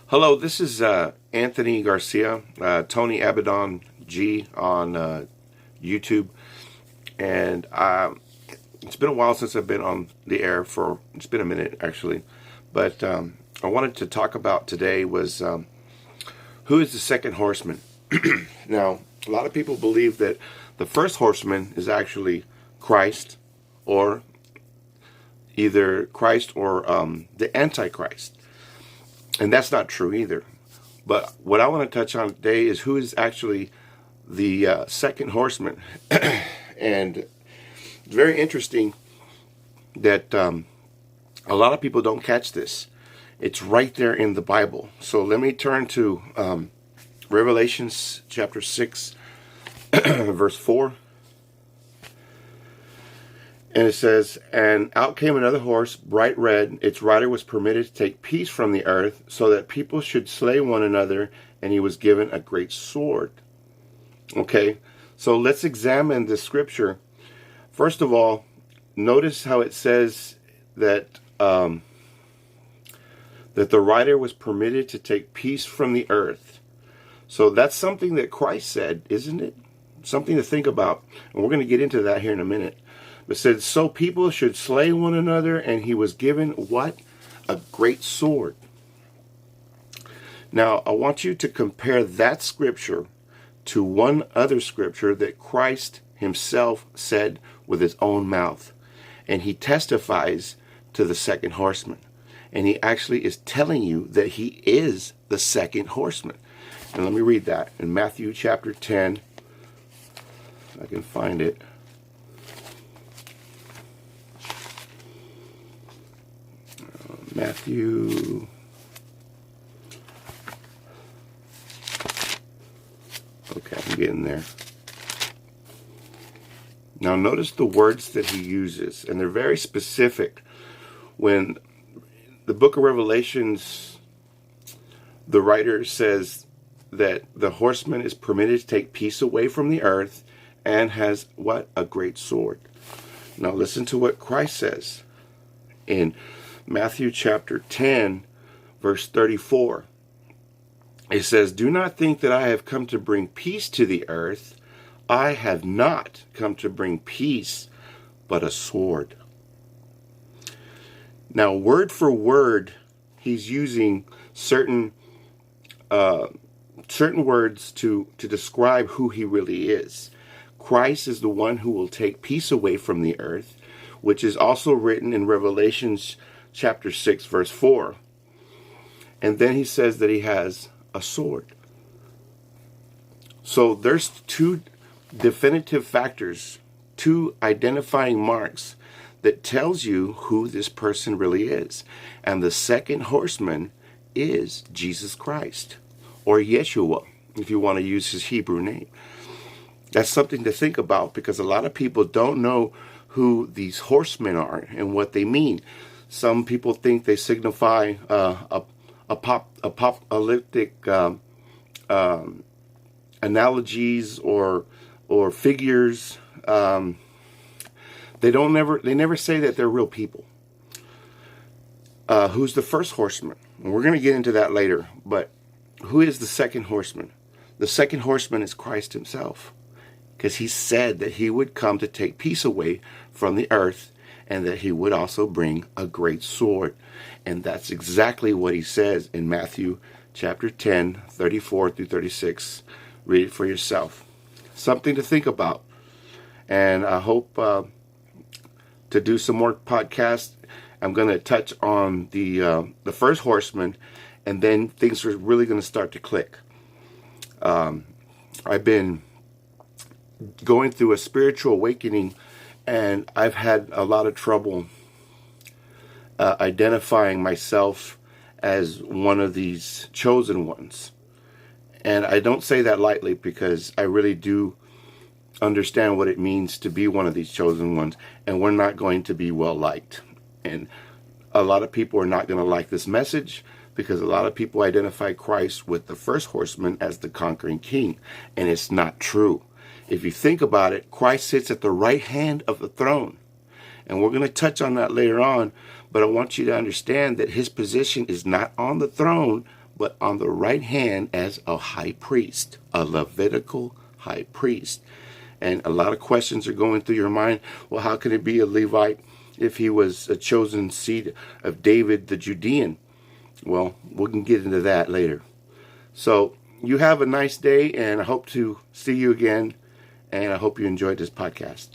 Hello, this is Anthony Garcia, Tony Abaddon G on YouTube, and it's been a while since I've been on the air it's been a minute actually, but I wanted to talk about today was who is the second horseman? Now, a lot of people believe that the first horseman is actually Christ, or either Christ or the Antichrist. And that's not true either. But what I want to touch on today is who is actually the second horseman. And it's very interesting that a lot of people don't catch this. It's right there in the Bible. So let me turn to Revelations chapter 6, verse 4. And it says, "And out came another horse, bright red. Its rider was permitted to take peace from the earth, so that people should slay one another, and he was given a great sword." Okay, so let's examine this scripture. First of all, notice how it says that that the rider was permitted to take peace from the earth. So that's something that Christ said, isn't it? Something to think about. And we're going to get into that here in a minute. It said, so people should slay one another, and he was given what? A great sword. Now, I want you to compare that scripture to one other scripture that Christ himself said with his own mouth. And he testifies to the second horseman. And he actually is telling you that he is the second horseman. And let me read that in Matthew chapter 10. If I can find it. Matthew, okay, I'm getting there. Now notice the words that he uses, and they're very specific. When the book of Revelations, the writer says that the horseman is permitted to take peace away from the earth and has what? A great sword. Now listen to what Christ says in Matthew chapter 10, verse 34. It says, "Do not think that I have come to bring peace to the earth. I have not come to bring peace, but a sword." Now, word for word, he's using certain words to describe who he really is. Christ is the one who will take peace away from the earth, which is also written in Revelations chapter 6, verse 4. And then he says that he has a sword. So there's two definitive factors, two identifying marks that tells you who this person really is. And the second horseman is Jesus Christ, or Yeshua, if you want to use his Hebrew name. That's something to think about, because a lot of people don't know who these horsemen are and what they mean. Some people think they signify apocalyptic analogies or figures. They never say that they're real people. Who's the first horseman? And we're going to get into that later. But who is the second horseman? The second horseman is Christ himself, because he said that he would come to take peace away from the earth, and that he would also bring a great sword. And that's exactly what he says in Matthew chapter 10, 34 through 36. Read it for yourself. Something to think about. And I hope to do some more podcasts. I'm going to touch on the first horseman, and then things are really going to start to click. I've been going through a spiritual awakening, and I've had a lot of trouble identifying myself as one of these chosen ones. And I don't say that lightly, because I really do understand what it means to be one of these chosen ones. And we're not going to be well liked. And a lot of people are not going to like this message, because a lot of people identify Christ with the first horseman as the conquering king. And it's not true. If you think about it, Christ sits at the right hand of the throne. And we're going to touch on that later on. But I want you to understand that his position is not on the throne, but on the right hand as a high priest, a Levitical high priest. And a lot of questions are going through your mind. Well, how can it be a Levite if he was a chosen seed of David the Judean? Well, we can get into that later. So you have a nice day, and I hope to see you again, and I hope you enjoyed this podcast.